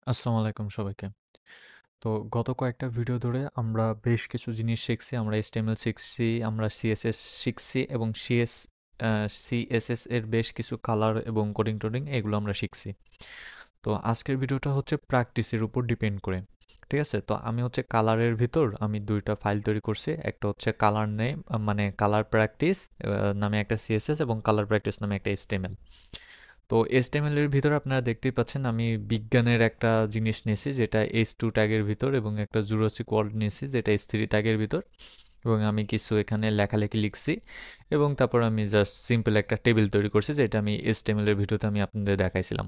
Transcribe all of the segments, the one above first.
আসসালামু আলাইকুম সবাইকে। তো গত কয়েকটা ভিডিও ধরে আমরা বেশ কিছু জিনিস শিখছি। আমরা HTML শিখছি, আমরা CSS শিখছি এবং CSS এর বেশ কিছু কালার এবং কোডিং টোডিং এগুলো আমরা শিখছি। তো আজকের ভিডিওটা হচ্ছে প্র্যাকটিসের উপর ডিপেন্ড করে। ঠিক আছে? তো আমি হচ্ছে কালারের ভিতর আমি ২টা ফাইল তৈরি করছি। একটা হচ্ছে কালার নেম মানে কালার প্র্যাকটিস নামে একটা CSS এবং কালার প্র্যাকটিস নামে একটা HTML। তো HTML এর ভিতরে আপনারা দেখতেই পাচ্ছেন আমি বিজ্ঞানের একটা জিনিস নিয়েছি যেটা H2 ট্যাগের ভিতর এবং একটা জুরাসিক ওয়ার্ল্ড নিয়েছি যেটা H3 ট্যাগের ভিতর এবং আমি কিছু এখানে লেখালেখি লিখছি এবং তারপর আমি জাস্ট সিম্পল একটা টেবিল তৈরি করছি যেটা আমি HTML এর ভিডিওতে আমি আপনাদের দেখাইছিলাম।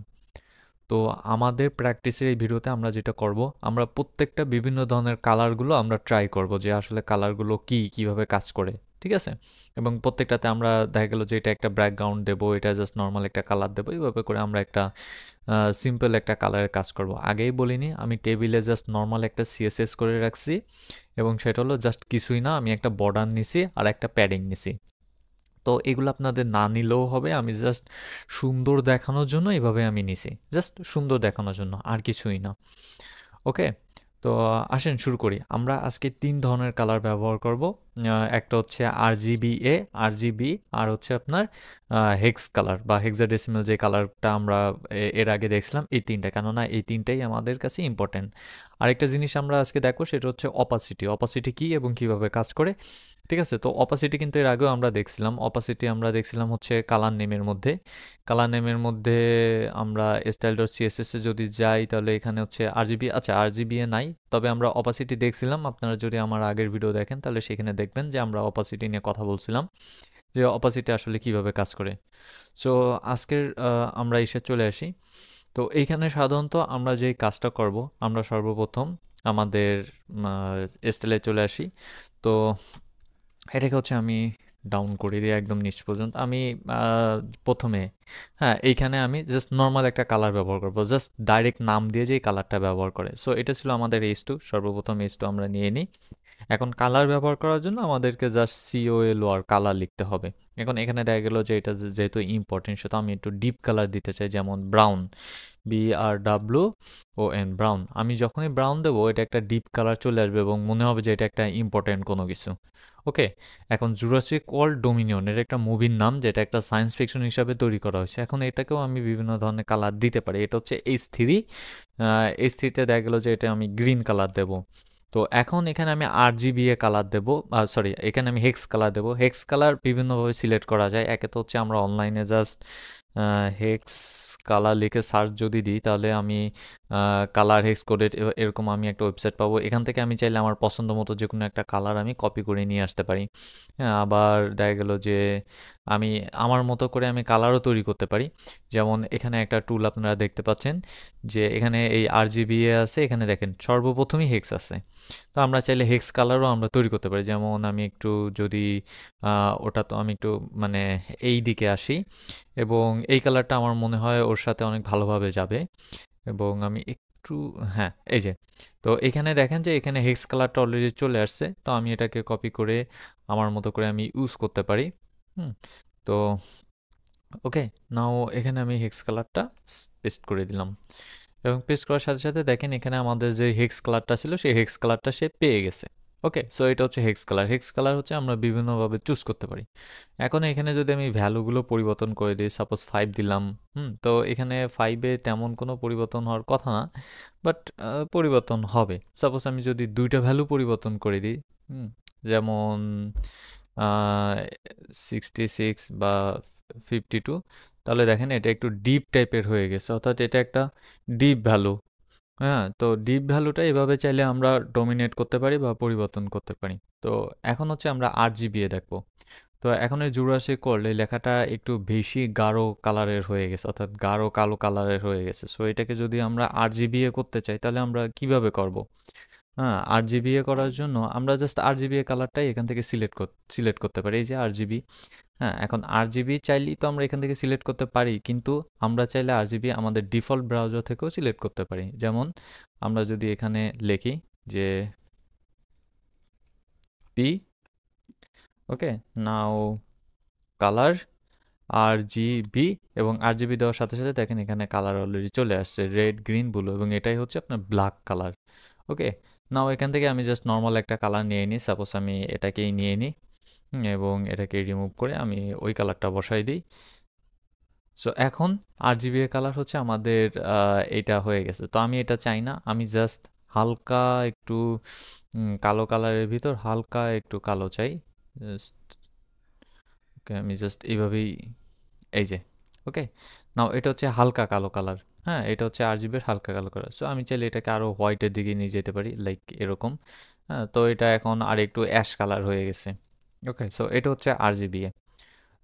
তো আমাদের প্র্যাকটিসের এই ভিডিওতে আমরা যেটা করব আমরা প্রত্যেকটা বিভিন্ন ধরনের কালারগুলো আমরা ট্রাই করব যে আসলে কালারগুলো কিভাবে কাজ করে। ঠিক আছে? এবং প্রত্যেকটাতে আমরা দেখা গেল যে এটা একটা ব্যাকগ্রাউন্ড দেবো, এটা জাস্ট নর্মাল একটা কালার দেবো, এইভাবে করে আমরা একটা সিম্পল একটা কালারের কাজ করব। আগেই বলিনি আমি টেবিলে জাস্ট নর্মাল একটা সিএসএস করে রাখছি এবং সেটা হলো জাস্ট কিছুই না, আমি একটা বর্ডার নিছি আর একটা প্যাডিং নিছি। তো এগুলো আপনাদের না নিলেও হবে, আমি জাস্ট সুন্দর দেখানোর জন্য এভাবে আমি নিছি, জাস্ট সুন্দর দেখানোর জন্য, আর কিছুই না। ওকে, তো আসেন শুরু করি। আমরা আজকে ৩ ধরনের কালার ব্যবহার করব। একটা হচ্ছে RGBA, RGB আর হচ্ছে আপনার হেক্স কালার বা হেক্সাডেসিমাল যে কালারটা আমরা এর আগে দেখছিলাম, এই ৩টা, কেননা এই ৩টাই আমাদের কাছে ইম্পর্টেন্ট। আরেকটা জিনিস আমরা আজকে দেখো সেটা হচ্ছে অপাসিটি। অপাসিটি কী এবং কিভাবে কাজ করে। ঠিক আছে? তো অপাসিটি কিন্তু এর আগেও আমরা দেখছিলাম। অপাসিটি আমরা দেখছিলাম হচ্ছে কালার নেমের মধ্যে। কালার নেমের মধ্যে আমরা style.css এ যদি যাই তাহলে এখানে হচ্ছে আরজিবি, আচ্ছা আরজিবি এ নাই, তবে আমরা অপাসিটি দেখছিলাম। আপনারা যদি আমার আগের ভিডিও দেখেন তাহলে সেখানে দেখবেন যে আমরা অপাসিটি নিয়ে কথা বলছিলাম, যে অপাসিটি আসলে কিভাবে কাজ করে। সো আজকের আমরা এসে চলে আসি। তো এইখানে সাধারণত আমরা যেই কাজটা করব, আমরা সর্বপ্রথম আমাদের স্টাইলে চলে আসি। তো এটাকে হচ্ছে আমি ডাউন করে দিই একদম নিচ পর্যন্ত। আমি আহ, প্রথমে, হ্যাঁ, এইখানে আমি জাস্ট নর্মাল একটা কালার ব্যবহার করবো, জাস্ট ডাইরেক্ট নাম দিয়ে যে কালারটা ব্যবহার করে। সো এটা ছিল আমাদের H2। সর্বপ্রথম H2 আমরা নিয়ে নিই। এখন কালার ব্যবহার করার জন্য আমাদেরকে জাস্ট COLOR কালার লিখতে হবে। এখন এখানে দেখা গেল যে এটা যেহেতু ইম্পর্টেন্ট, সেটা আমি একটু ডিপ কালার দিতে চাই, যেমন ব্রাউন, BRWON, ব্রাউন। আমি যখনই ব্রাউন দেবো এটা একটা ডিপ কালার চলে আসবে এবং মনে হবে যে এটা একটা ইম্পর্টেন্ট কোনো কিছু। ওকে, এখন জুরাসিক ওয়ার্ল্ড ডোমিনিয়ন এর একটা মুভির নাম, যেটা একটা সায়েন্স ফিকশন হিসাবে তৈরি করা হয়েছে। এখন এটাকেও আমি বিভিন্ন ধরনের কালার দিতে পারি। এটা হচ্ছে H3। H3তে দেখা গেল যে এটা আমি গ্রিন কালার দেবো। তো এখন এখানে আমি RGBA কালার দেবো, সরি, এখানে আমি হেক্স কালার দেবো। হেক্স কালার বিভিন্নভাবে সিলেক্ট করা যায়। একে তো হচ্ছে আমরা অনলাইনে জাস্ট হেক্স কালার লিখে সার্চ যদি দিই তাহলে আমি কালার হেক্স কোডেড এরকম আমি একটা ওয়েবসাইট পাবো। এখান থেকে আমি চাইলে আমার পছন্দ মতো যে কোনো একটা কালার আমি কপি করে নিয়ে আসতে পারি। হ্যাঁ, আবার দেখা গেল যে আমি আমার মতো করে আমি কালারও তৈরি করতে পারি। যেমন এখানে একটা টুল আপনারা দেখতে পাচ্ছেন যে এখানে এই RGBA আছে, এখানে দেখেন সর্বপ্রথমই হেক্স আছে। তো আমরা চাইলে হেক্স কালারও আমরা তৈরি করতে পারি। যেমন আমি একটু যদি ওটা তো আমি একটু মানে এই দিকে আসি এবং এই কালারটা আমার মনে হয় ওর সাথে অনেক ভালোভাবে যাবে এবং আমি একটু, হ্যাঁ, এই যে, তো এখানে দেখেন যে এখানে হেক্স কালারটা অলরেডি চলে আসছে। তো আমি এটাকে কপি করে আমার মতো করে আমি ইউজ করতে পারি। হুম, তো ওকে, নাও এখানে আমি হেক্স কালারটা পেস্ট করে দিলাম এবং পেস্ট করার সাথে সাথে দেখেন এখানে আমাদের যে হেক্স কালারটা ছিল সেই হেক্স কালারটা সে পেয়ে গেছে। ওকে, সো এটা হচ্ছে হেক্স কালার। হেক্স কালার হচ্ছে আমরা বিভিন্নভাবে চুজ করতে পারি। এখন এখানে যদি আমি ভ্যালুগুলো পরিবর্তন করে দিই, সাপোজ 5 দিলাম, তো এখানে 5-এ তেমন কোনো পরিবর্তন হওয়ার কথা না, বাট পরিবর্তন হবে। সাপোজ আমি যদি দুইটা ভ্যালু পরিবর্তন করে দিই, হুম, যেমন 66 বা 52, তাহলে দেখেন এটা একটু ডিপ টাইপের হয়ে গেছে, অর্থাৎ এটা একটা ডিপ ভ্যালু। হ্যাঁ, তো ডিপ ভ্যালুটা এভাবে চাইলে আমরা ডমিনেট করতে পারি বা পরিবর্তন করতে পারি। তো এখন হচ্ছে আমরা RGBA দেখবো। তো এখন এই জুরাসিক ওয়ার্ল্ড এই লেখাটা একটু বেশি গাঢ় কালারের হয়ে গেছে, অর্থাৎ গাঢ় কালো কালারের হয়ে গেছে। সো এটাকে যদি আমরা RGBA করতে চাই তাহলে আমরা কিভাবে করব? হ্যাঁ, RGBA করার জন্য আমরা জাস্ট RGBA কালারটাই এখান থেকে সিলেক্ট করতে পারি, এই যে RGB। হ্যাঁ, এখন RGB চাইলেই তো আমরা এখান থেকে সিলেক্ট করতে পারি, কিন্তু আমরা চাইলে RGB আমাদের ডিফল্ট ব্রাউজার থেকেও সিলেক্ট করতে পারি। যেমন আমরা যদি এখানে লিখি যে পি, ওকে, নাও কালার, RGB, এবং RGB দেওয়ার সাথে সাথে দেখেন এখানে কালার অলরেডি চলে আসছে রেড, গ্রিন, ব্লু, এবং এটাই হচ্ছে আপনার ব্ল্যাক কালার। ওকে, নাও এখান থেকে আমি জাস্ট নর্মাল একটা কালার নিয়ে নিই, সাপোজ আমি এটাকেই নিয়ে নিই, এবং এটাকে রিমুভ করে আমি ওই কালারটা বসাই দিই। সো এখন RGB এর কালার হচ্ছে আমাদের এটা হয়ে গেছে। তো আমি এটা চাই না, আমি জাস্ট হালকা একটু কালো কালারের ভিতর হালকা একটু কালো চাই। জাস্ট ওকে, আমি জাস্ট এইভাবেই, এই যে, ওকে, নাও এটা হচ্ছে হালকা কালো কালার। হ্যাঁ, এটা হচ্ছে RGB এর হালকা কালো কালার। সো আমি চাইলে এটাকে আরও হোয়াইটের দিকে নিয়ে যেতে পারি, লাইক এরকম। হ্যাঁ, তো এটা এখন আর একটু অ্যাশ কালার হয়ে গেছে। ওকে, সো এটা হচ্ছে RGB।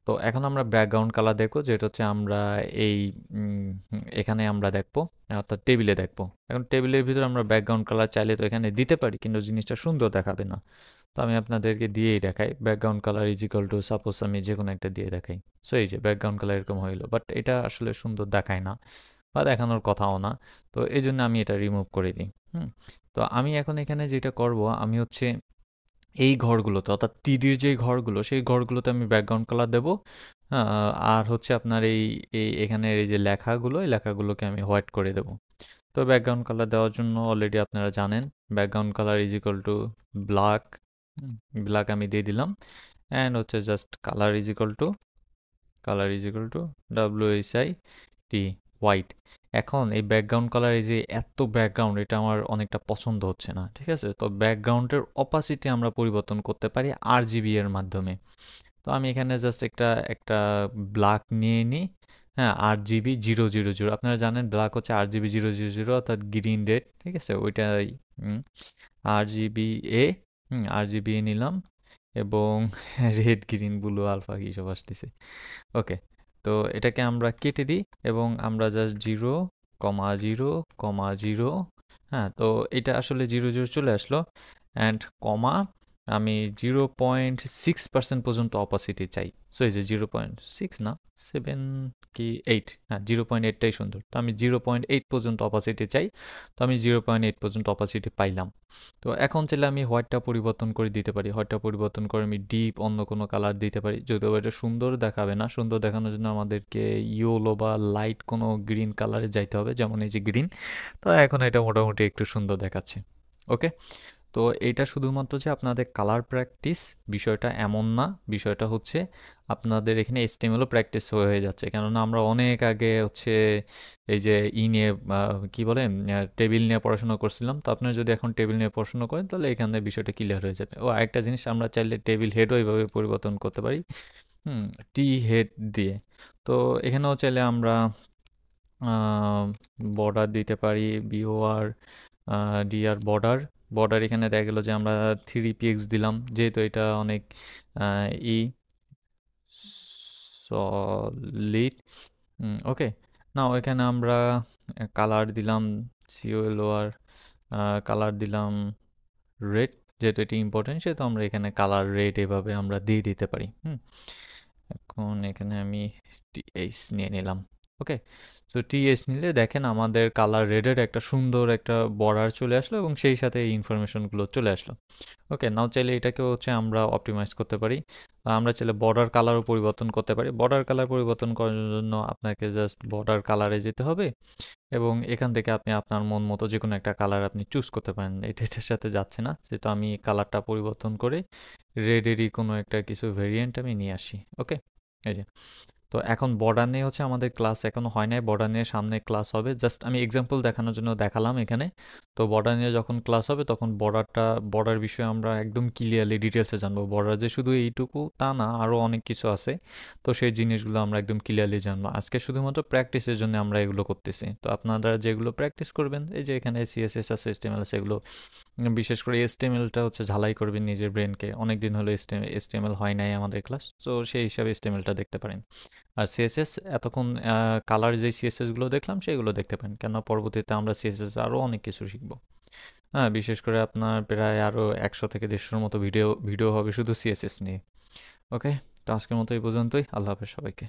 তো এখন আমরা ব্যাকগ্রাউন্ড কালার দেখবো, যেটা হচ্ছে আমরা এই এখানে আমরা দেখবো, অর্থাৎ টেবিলে দেখবো। এখন টেবিলের ভিতরে আমরা ব্যাকগ্রাউন্ড কালার চাইলে তো এখানে দিতে পারি, কিন্তু জিনিসটা সুন্দর দেখাবে না। তো আমি আপনাদেরকে দিয়েই দেখাই, background colour is equal to, suppose আমি যে কোনো একটা দিয়ে দেখাই। সো এই যে ব্যাকগ্রাউন্ড কালার এরকম হইলো, বাট এটা আসলে সুন্দর দেখায় না বা দেখানোর কথাও না। তো এই জন্য আমি এটা রিমুভ করে দিই। তো আমি এখন এখানে যেটা করব, আমি হচ্ছে এই ঘরগুলোতে, অর্থাৎ টিডির যে ঘরগুলো, সেই ঘরগুলোতে আমি ব্যাকগ্রাউন্ড কালার দেবো। আর হচ্ছে আপনার এই এই এখানের এই যে লেখাগুলো, এই লেখাগুলোকে আমি হোয়াইট করে দেবো। তো ব্যাকগ্রাউন্ড কালার দেওয়ার জন্য অলরেডি আপনারা জানেন, background colour is equal to black. Black আমি দিয়ে দিলাম, অ্যান্ড হচ্ছে just colour is equal to WHIT, white. এখন এই ব্যাকগ্রাউন্ড কালার, এই যে এত ব্যাকগ্রাউন্ড, এটা আমার অনেকটা পছন্দ হচ্ছে না, ঠিক আছে? তো ব্যাকগ্রাউন্ডের অপাসিটি আমরা পরিবর্তন করতে পারি RGB এর মাধ্যমে। তো আমি এখানে জাস্ট একটা একটা ব্ল্যাক নিয়ে নিই। হ্যাঁ, RGB 000, আপনারা জানেন ব্ল্যাক হচ্ছে RGB 000, অর্থাৎ গ্রিন রেড, ঠিক আছে? ওইটাই RGBA। RGBA নিলাম, এবং রেড, গ্রিন, ব্লু, আলফা কী সব আসতেছে। ওকে, তো এটাকে আমরা কেটে দিই, এবং আমরা জাস্ট 0,0,0। হ্যাঁ, তো এটা আসলে 0,0 চলে আসলো, অ্যান্ড কমা, আমি 0.6% পর্যন্ত অপাসিটি চাই। সো এই যে 0.6 না, 7 কি 8, হ্যাঁ 0.8টাই সুন্দর। তো আমি 0.8 পর্যন্ত অপাসিটি চাই। তো আমি 0.8 পর্যন্ত অপাসিটি পাইলাম। তো এখন চাইলে আমি হোয়াইটটা পরিবর্তন করে দিতে পারি, হোয়াইটটা পরিবর্তন করে আমি ডিপ অন্য কোনো কালার দিতে পারি, যদিও এটা সুন্দর দেখাবে না। সুন্দর দেখানোর জন্য আমাদেরকে ইয়েলো বা লাইট কোনো গ্রিন কালারে যাইতে হবে, যেমন এই যে গ্রিন। তো এখন এটা মোটামুটি একটু সুন্দর দেখাচ্ছে। ওকে, তো এইটা শুধুমাত্র যে আপনাদের কালার প্র্যাকটিস, বিষয়টা এমন না। বিষয়টা হচ্ছে আপনাদের এখানে এসটিএমএলও প্র্যাকটিস হয়ে যাচ্ছে, কেননা আমরা অনেক আগে হচ্ছে এই যে নিয়ে কি বলে, টেবিল নিয়ে পড়াশোনা করছিলাম। তো আপনারা যদি এখন টেবিল নিয়ে পড়াশোনা করেন, তাহলে এখানে বিষয়টা ক্লিয়ার হয়ে যাবে। ও আরেকটা জিনিস, আমরা চাইলে টেবিল হেডও এইভাবে পরিবর্তন করতে পারি, টি হেড দিয়ে। তো এখানেও চাইলে আমরা বর্ডার দিতে পারি, BOR ডিআর বর্ডার। বর্ডার এখানে দেখা গেল যে আমরা 3px দিলাম, যেহেতু এটা অনেক ই সলিড। ওকে, না এখানে আমরা কালার দিলাম COLOR, কালার দিলাম রেড, যেহেতু এটি ইম্পর্টেন্ট, সেহেতু আমরা এখানে কালার রেড এভাবে আমরা দিয়ে দিতে পারি। এখন এখানে আমি TH নিয়ে নিলাম। ওকে, সো TH নিলে দেখেন আমাদের কালার রেডের একটা সুন্দর একটা বর্ডার চলে আসলো, এবং সেই সাথে এই ইনফরমেশনগুলো চলে আসলো। ওকে, নাও চাইলে এটাকেও হচ্ছে আমরা অপটিমাইজ করতে পারি। আমরা চাইলে বর্ডার কালারও পরিবর্তন করতে পারি। বর্ডার কালার পরিবর্তন করার জন্য আপনাকে জাস্ট বর্ডার কালারে যেতে হবে, এবং এখান থেকে আপনি আপনার মন মতো যে কোনো একটা কালার আপনি চুজ করতে পারেন। এটার সাথে যাচ্ছে না, যেহেতু আমি কালারটা পরিবর্তন করে রেডেরই কোনো একটা কিছু ভেরিয়েন্ট আমি নিয়ে আসি। ওকে, এই যে, তো এখন বর্ডার নিয়ে হচ্ছে আমাদের ক্লাস এখনো হয় নাই, বর্ডার নিয়ে সামনে ক্লাস হবে। জাস্ট আমি এক্সাম্পল দেখানোর জন্য দেখালাম এখানে। তো বর্ডার নিয়ে যখন ক্লাস হবে, তখন বর্ডার বিষয়ে আমরা একদম ক্লিয়ারলি ডিটেলসে জানবো। বর্ডার যে শুধু এইটুকু তা না, আরও অনেক কিছু আছে। তো সেই জিনিসগুলো আমরা একদম ক্লিয়ারলি জানবো। আজকে শুধুমাত্র প্র্যাকটিসের জন্য আমরা এগুলো করতেছি। তো আপনারা যেগুলো প্র্যাকটিস করবেন, এই যে এখানে CSS আছে, HTML আছে, এগুলো বিশেষ করে HTML-টা হচ্ছে ঝালাই করবেন নিজের ব্রেনকে। অনেক দিন হলো HTML হয় নাই আমাদের ক্লাস, তো সেই হিসাবে HTML-টা দেখতে পারেন। আর CSS এতক্ষণ কালার যে CSS-গুলো দেখলাম, সেগুলো দেখতে পারেন, কেন পরবর্তীতে আমরা CSS আরও অনেক কিছু শিখবো। হ্যাঁ, বিশেষ করে আপনার প্রায় আরও 100 থেকে 150-র মতো ভিডিও হবে শুধু CSS নিয়ে। ওকে, তো আজকের মতো এই পর্যন্তই। আল্লাহ হাফেজ সবাইকে।